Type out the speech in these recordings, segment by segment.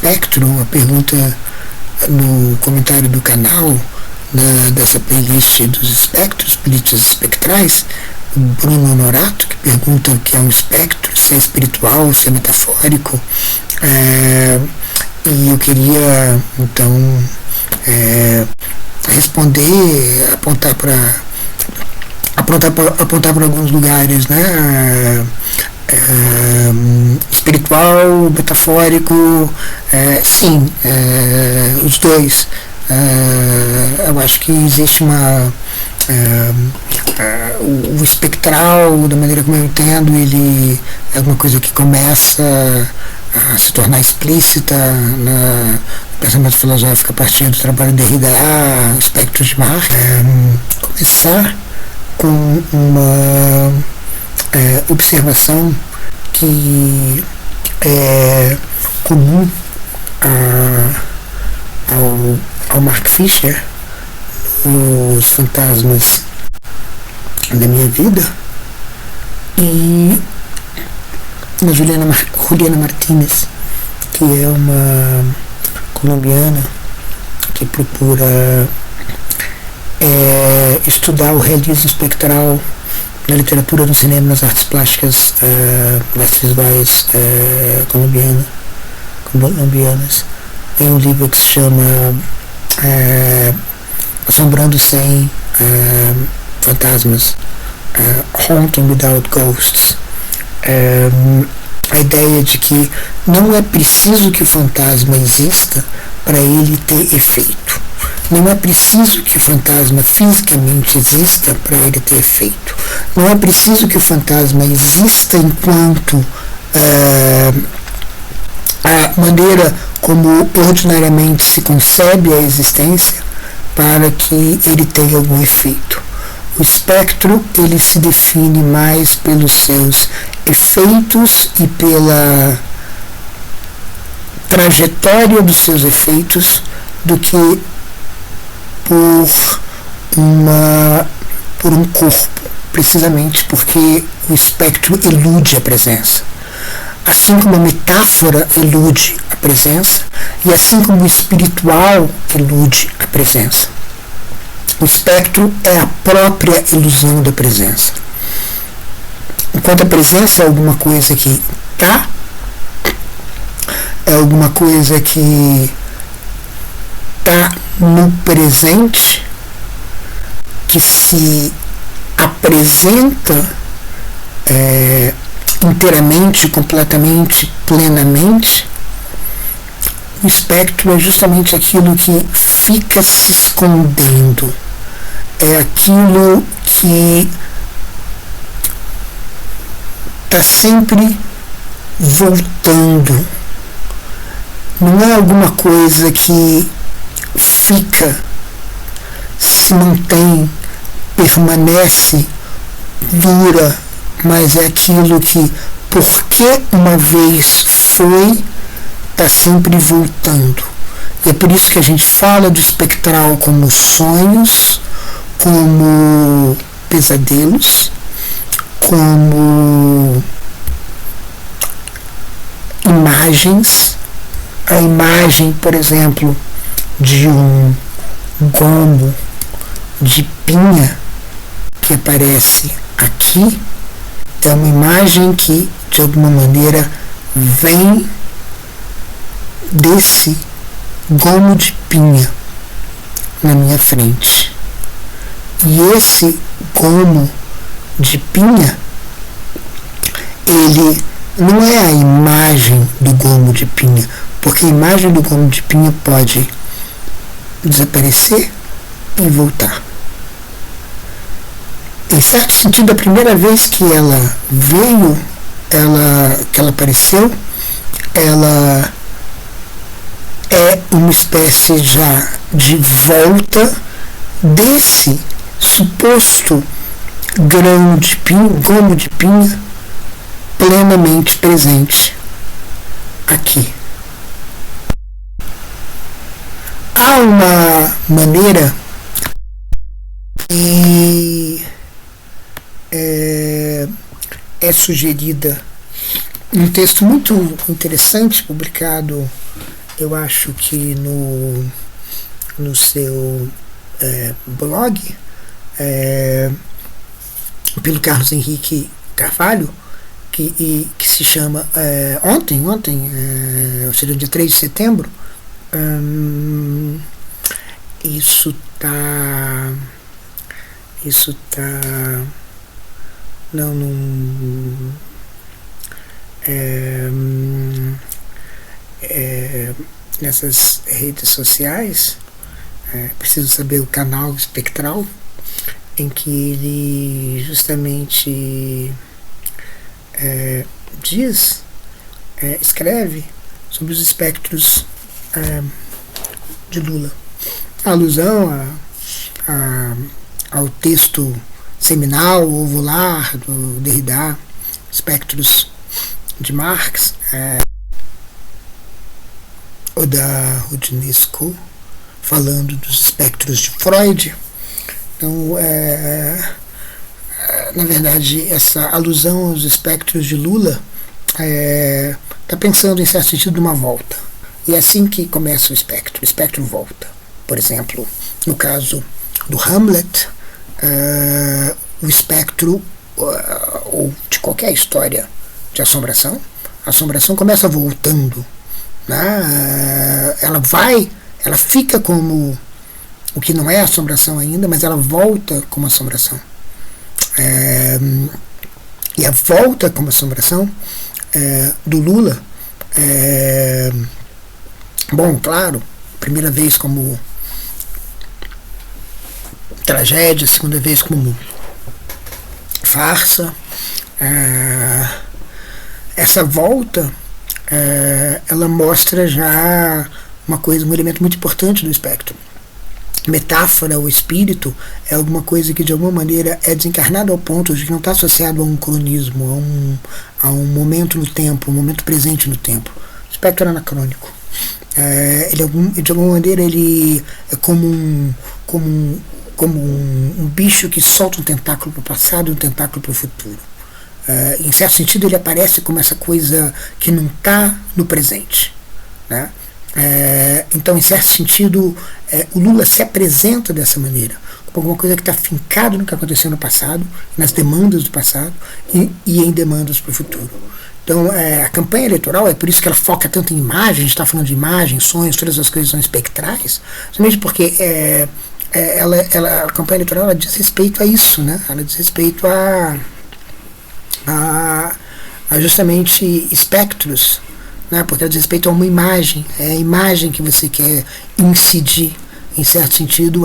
espectro, a pergunta no comentário do canal, dessa playlist dos espectros, políticas espectrais, o Bruno Norato, que pergunta o que é um espectro, se é espiritual, se é metafórico, e eu queria, então, responder, apontar para alguns lugares, né? Espiritual, metafórico, sim, os dois. Eu acho que existe o espectral, da maneira como eu entendo, ele é uma coisa que começa a se tornar explícita no pensamento filosófico a partir do trabalho de Derrida, espectro de Marx. Começar com uma observação que é comum ao Mark Fisher, Os Fantasmas da Minha Vida, e na Juliana Martínez, que é uma colombiana que procura estudar o realismo espectral na literatura, no cinema, nas artes plásticas visuais colombianas. Tem um livro que se chama Assombrando Sem Fantasmas, Haunting Without Ghosts. A ideia de que não é preciso que o fantasma exista para ele ter efeito. Não é preciso que o fantasma fisicamente exista para ele ter efeito. Não é preciso que o fantasma exista enquanto a maneira como ordinariamente se concebe a existência para que ele tenha algum efeito. O espectro, ele se define mais pelos seus efeitos e pela trajetória dos seus efeitos do que por um corpo, precisamente porque o espectro elude a presença. Assim como a metáfora elude a presença, e assim como o espiritual elude a presença. O espectro é a própria ilusão da presença. Enquanto a presença é alguma coisa que está, é alguma coisa que está no presente, que se apresenta inteiramente, completamente, plenamente, o espectro é justamente aquilo que fica se escondendo, é aquilo que está sempre voltando. Não é alguma coisa que fica, se mantém, permanece, dura, mas é aquilo que, porque uma vez foi, está sempre voltando. E é por isso que a gente fala do espectral como sonhos, como pesadelos, como imagens. A imagem, por exemplo, de um gomo de pinha que aparece aqui, é uma imagem que, de alguma maneira, vem desse gomo de pinha na minha frente. E esse gomo de pinha, ele não é a imagem do gomo de pinha, porque a imagem do gomo de pinha pode desaparecer e voltar. Em certo sentido, a primeira vez que ela veio, que ela apareceu, ela é uma espécie já de volta desse suposto gomo de pinha plenamente presente aqui. Há uma maneira que é sugerida num texto muito interessante publicado eu acho que no seu blog, pelo Carlos Henrique Carvalho, que se chama ontem, ou seja, dia 3 de setembro, isso tá nessas redes sociais. Preciso saber o canal espectral, em que ele justamente escreve sobre os espectros de Lula. A alusão ao texto seminal, ovular, do Derrida, Espectros de Marx, ou da Rudinesco, falando dos espectros de Freud. Então, na verdade, essa alusão aos espectros de Lula está pensando, em certo sentido, numa volta. E é assim que começa o espectro volta. Por exemplo, no caso do Hamlet, o espectro, ou de qualquer história de assombração, a assombração começa voltando, né? Ela fica como o que não é assombração ainda, mas ela volta como assombração. E a volta como assombração do Lula, bom, claro, primeira vez como tragédia, segunda vez como farsa. Essa volta, ela mostra já um elemento muito importante do espectro. Metáfora, o espírito, é alguma coisa que de alguma maneira é desencarnado ao ponto de que não está associado a um cronismo, a um momento no tempo, um momento presente no tempo. O espectro é anacrônico. Ele, de alguma maneira, ele é como um bicho que solta um tentáculo para o passado e um tentáculo para o futuro. Em certo sentido, ele aparece como essa coisa que não está no presente, né? Então, em certo sentido, o Lula se apresenta dessa maneira, como alguma coisa que está fincado no que aconteceu no passado, nas demandas do passado e em demandas para o futuro. Então, a campanha eleitoral, é por isso que ela foca tanto em imagens, a gente está falando de imagens, sonhos, todas as coisas são espectrais, somente porque a campanha eleitoral, ela diz respeito a isso, né? Ela diz respeito a justamente espectros, né? Porque ela diz respeito a uma imagem, é a imagem que você quer incidir, em certo sentido,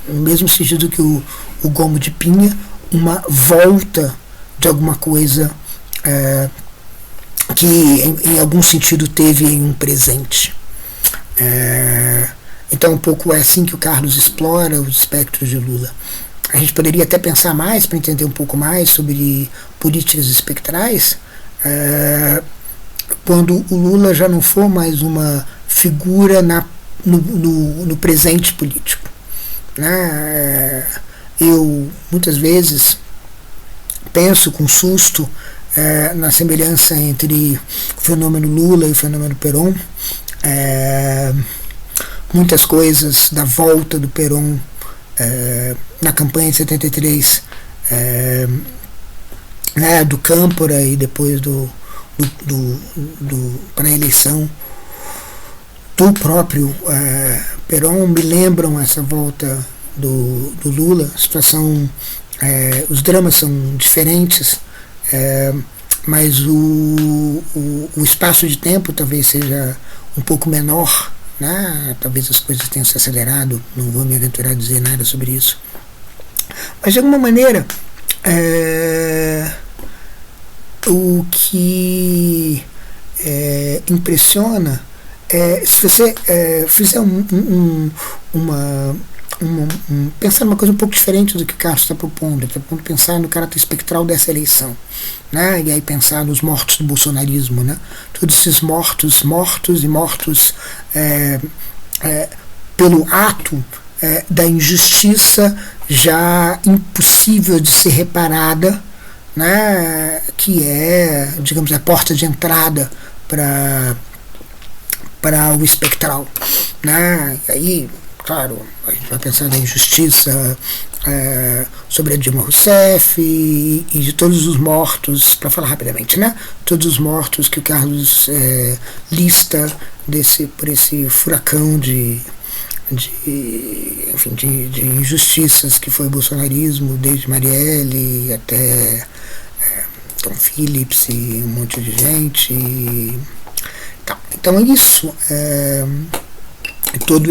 no mesmo sentido que o gomo de pinha, uma volta de alguma coisa que em algum sentido teve em um presente. Então, um pouco é assim que o Carlos explora os espectros de Lula. A gente poderia até pensar mais, para entender um pouco mais sobre políticas espectrais, quando o Lula já não for mais uma figura no presente político, né? Eu, muitas vezes, penso com susto na semelhança entre o fenômeno Lula e o fenômeno Perón. Muitas coisas da volta do Perón na campanha de 73, do Câmpora e depois para a eleição do próprio Perón, me lembram essa volta do Lula. A situação, os dramas são diferentes, mas o espaço de tempo talvez seja um pouco menor, né? Talvez as coisas tenham se acelerado, não vou me aventurar a dizer nada sobre isso, mas de alguma maneira o que impressiona se você fizer pensar numa coisa um pouco diferente do que o Carlos está propondo. Ele está propondo pensar no caráter espectral dessa eleição, né? E aí pensar nos mortos do bolsonarismo, né? Todos esses mortos pelo ato da injustiça já impossível de ser reparada, né? Que é, digamos, a porta de entrada para para o espectral, né? E aí, claro, a gente vai pensar na injustiça sobre a Dilma Rousseff e de todos os mortos, para falar rapidamente, né? Todos os mortos que o Carlos lista por esse furacão de injustiças que foi o bolsonarismo, desde Marielle até Tom Phillips e um monte de gente. Então é isso. Todo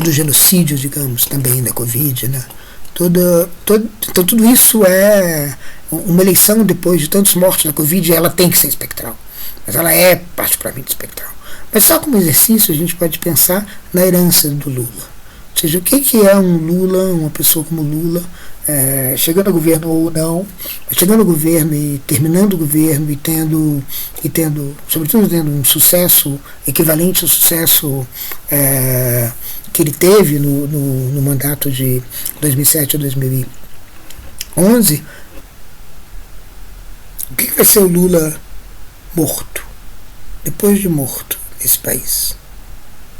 o genocídio, digamos, também da Covid, né? Então tudo isso é uma eleição depois de tantos mortos na Covid, ela tem que ser espectral, mas ela é particularmente espectral. Mas só como exercício a gente pode pensar na herança do Lula, ou seja, o que é um Lula, uma pessoa como Lula, chegando ao governo ou não, chegando ao governo e terminando o governo e tendo sobretudo tendo um sucesso equivalente ao sucesso que ele teve no mandato de 2007 a 2011. O que vai ser o Lula morto, depois de morto, nesse país?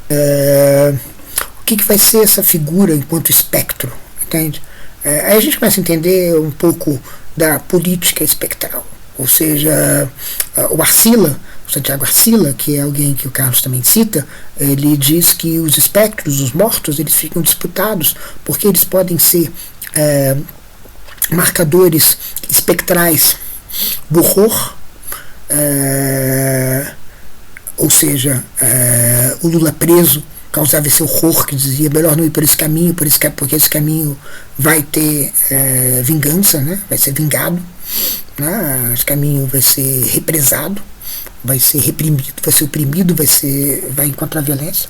O que vai ser essa figura enquanto espectro, entende? Aí a gente começa a entender um pouco da política espectral, ou seja, o Santiago Arcila, que é alguém que o Carlos também cita, ele diz que os espectros, os mortos, eles ficam disputados porque eles podem ser marcadores espectrais do horror, ou seja, o Lula preso causava esse horror que dizia melhor não ir por esse caminho, porque esse caminho vai ter vingança, né? Vai ser vingado, né? Esse caminho vai ser represado, vai ser reprimido, vai ser oprimido, vai encontrar violência.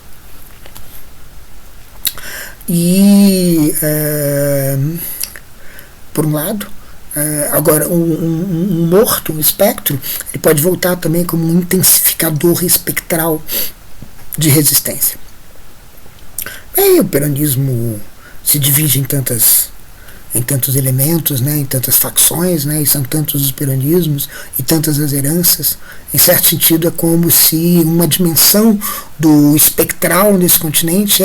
E por um lado, agora um morto, um espectro, ele pode voltar também como um intensificador espectral de resistência. E o peronismo se divide em tantos elementos, né, em tantas facções, né, e são tantos os peronismos e tantas as heranças. Em certo sentido, é como se uma dimensão do espectral nesse continente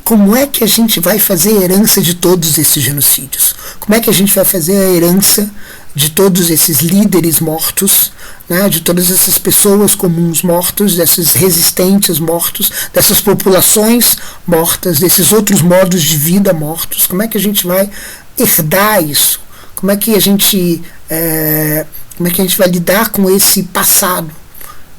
como é que a gente vai fazer a herança de todos esses genocídios? Como é que a gente vai fazer a herança de todos esses líderes mortos, né, de todas essas pessoas comuns mortos, desses resistentes mortos, dessas populações mortas, desses outros modos de vida mortos? Como é que a gente vai herdar isso? Como é que a gente vai lidar com esse passado,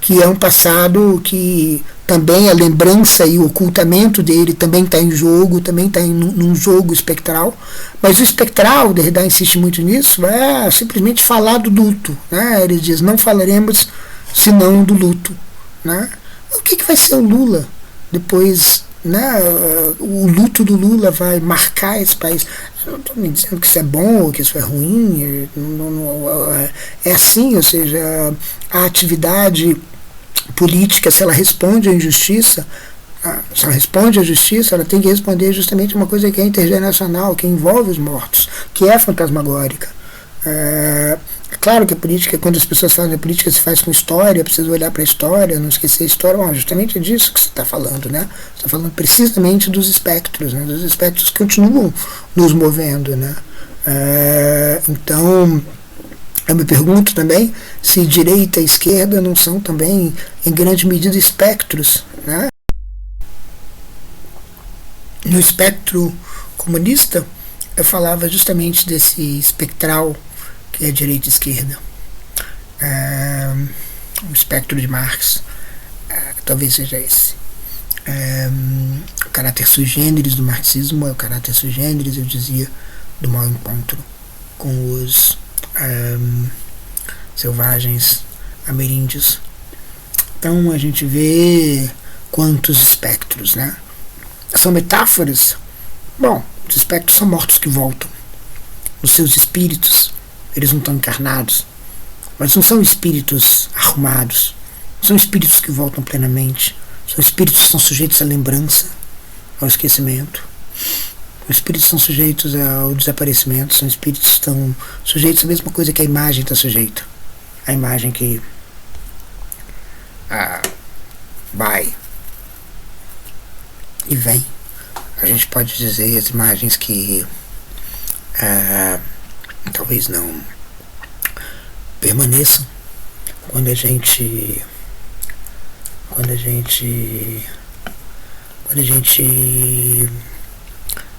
que é um passado que também a lembrança e o ocultamento dele também está em jogo, também está num jogo espectral, mas o espectral, Derrida insiste muito nisso, é simplesmente falar do luto, né? Ele diz, não falaremos senão do luto, né? O que vai ser o Lula depois, né? O luto do Lula vai marcar esse país. Eu não estou me dizendo que isso é bom ou que isso é ruim, é assim, ou seja, a atividade política, se ela responde à injustiça, ela tem que responder justamente uma coisa que é intergeracional, que envolve os mortos, que é fantasmagórica. É claro que a política, quando as pessoas fazem a política, se faz com história, precisa olhar para a história, não esquecer a história. Bom, justamente é disso que você está falando, né? Você está falando precisamente dos espectros, né? Dos espectros que continuam nos movendo, né? Então, eu me pergunto também se direita e esquerda não são também, em grande medida, espectros, né? No espectro comunista, eu falava justamente desse espectral que é direita e esquerda. O espectro de Marx talvez seja esse. O caráter sui generis do marxismo é o caráter sui generis, eu dizia, do mau encontro com os selvagens ameríndios. Então a gente vê quantos espectros, né? São metáforas. Bom, os espectros são mortos que voltam. Os seus espíritos, eles não estão encarnados, mas não são espíritos arrumados, são espíritos que voltam plenamente, são espíritos que são sujeitos à lembrança, ao esquecimento. Os espíritos são sujeitos ao desaparecimento, são espíritos que estão sujeitos à mesma coisa que a imagem está sujeita. A imagem que vai e vem. A gente pode dizer as imagens que talvez não permaneçam quando a gente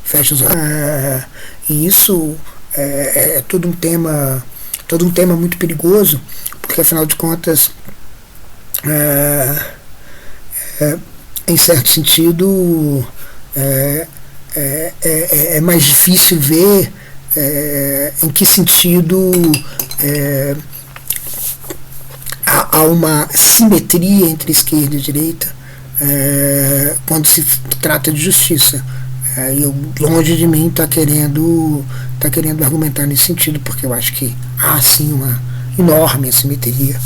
fecha os olhos. E isso é todo um tema muito perigoso, porque afinal de contas, em certo sentido, é mais difícil ver em que sentido há uma simetria entre esquerda e direita quando se trata de justiça. E eu, longe de mim, tá querendo argumentar nesse sentido, porque eu acho que há sim uma enorme assimetria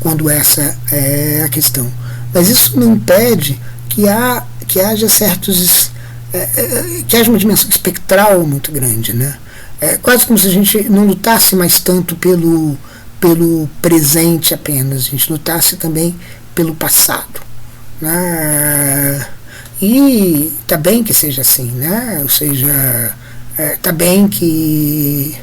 quando essa é a questão. Mas isso não impede que haja certos que haja uma dimensão espectral muito grande, né? É quase como se a gente não lutasse mais tanto pelo presente apenas, a gente lutasse também pelo passado, né? E tá bem que seja assim, né? Ou seja, tá bem que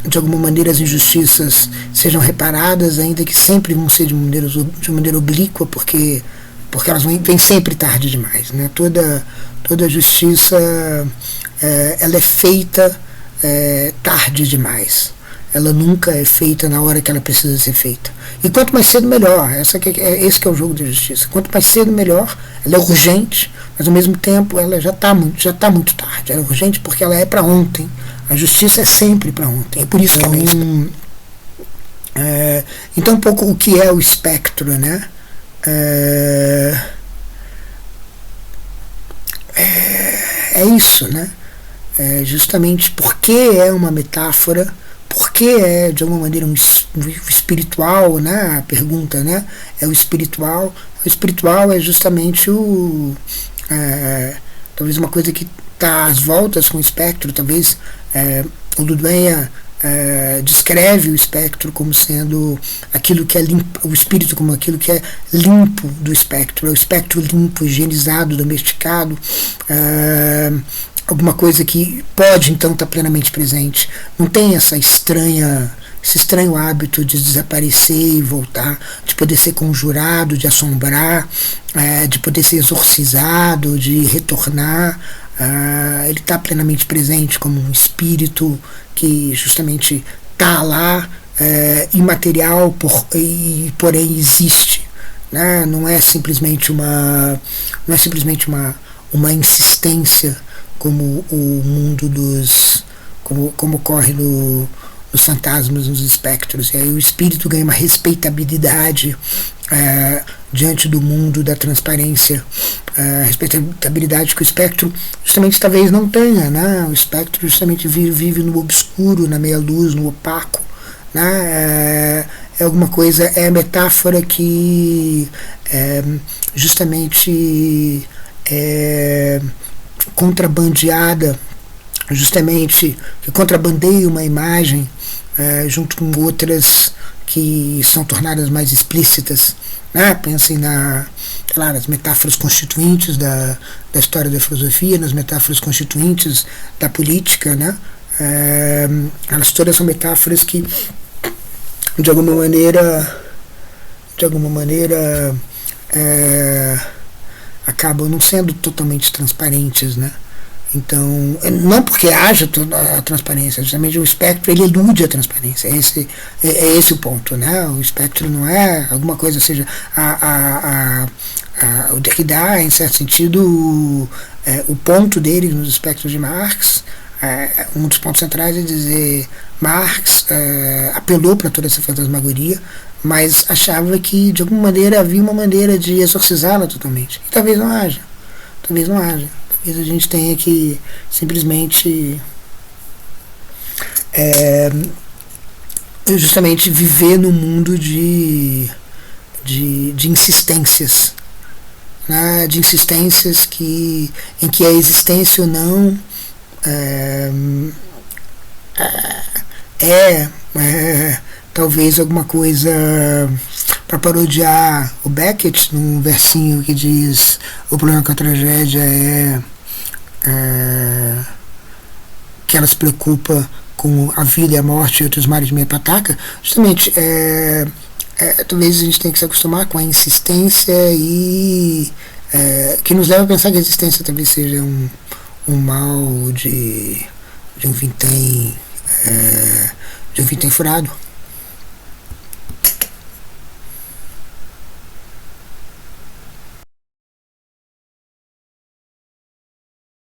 de alguma maneira as injustiças sejam reparadas, ainda que sempre vão ser de maneira oblíqua, porque elas vêm sempre tarde demais, né? Toda justiça ela é feita tarde demais. Ela nunca é feita na hora que ela precisa ser feita. E quanto mais cedo, melhor. Esse que é o jogo da justiça. Quanto mais cedo, melhor. Ela é urgente, mas ao mesmo tempo ela já está muito tarde. Ela é urgente porque ela é para ontem. A justiça é sempre para ontem. É por isso que então, um pouco o que é o espectro, né? É isso, né? Justamente porque é uma metáfora, porque é de alguma maneira um espiritual, né? A pergunta, né? É o espiritual. O espiritual é justamente talvez uma coisa que está às voltas com o espectro. Talvez o Ludoenha descreve o espectro como sendo aquilo que é limpo, o espírito como aquilo que é limpo do espectro, é o espectro limpo, higienizado, domesticado, alguma coisa que pode então estar plenamente presente. Não tem esse estranho hábito de desaparecer e voltar, de poder ser conjurado, de assombrar, de poder ser exorcizado, de retornar. Ele está plenamente presente como um espírito que justamente está lá, imaterial, porém existe, né? Não é simplesmente uma insistência como o mundo como ocorre nos fantasmas, nos espectros. E aí o espírito ganha uma respeitabilidade diante do mundo da transparência, respeitabilidade que o espectro justamente talvez não tenha, né? O espectro justamente vive no obscuro, na meia-luz, no opaco, né? É alguma coisa, é a metáfora que justamente contrabandeada, justamente que contrabandeia uma imagem junto com outras que são tornadas mais explícitas, né? Pensem nas metáforas constituintes da história da filosofia, nas metáforas constituintes da política, né? Elas todas são metáforas que de alguma maneira acabam não sendo totalmente transparentes, né? Então, não porque haja a transparência, justamente o espectro ele elude a transparência. É esse o ponto, né? O espectro não é alguma coisa, ou seja, o Derrida, em certo sentido, o ponto dele nos espectros de Marx, um dos pontos centrais é dizer Marx apelou para toda essa fantasmagoria, mas achava que de alguma maneira havia uma maneira de exorcizá-la totalmente. E talvez não haja. Talvez a gente tenha que simplesmente justamente viver no mundo de insistências, né? De insistências em que a existência ou não talvez alguma coisa parodiar o Beckett, num versinho que diz: o problema com a tragédia é que ela se preocupa com a vida e a morte e outros mares de meia pataca. Justamente, talvez a gente tenha que se acostumar com a insistência e que nos leva a pensar que a existência talvez seja um mal de um vintém furado.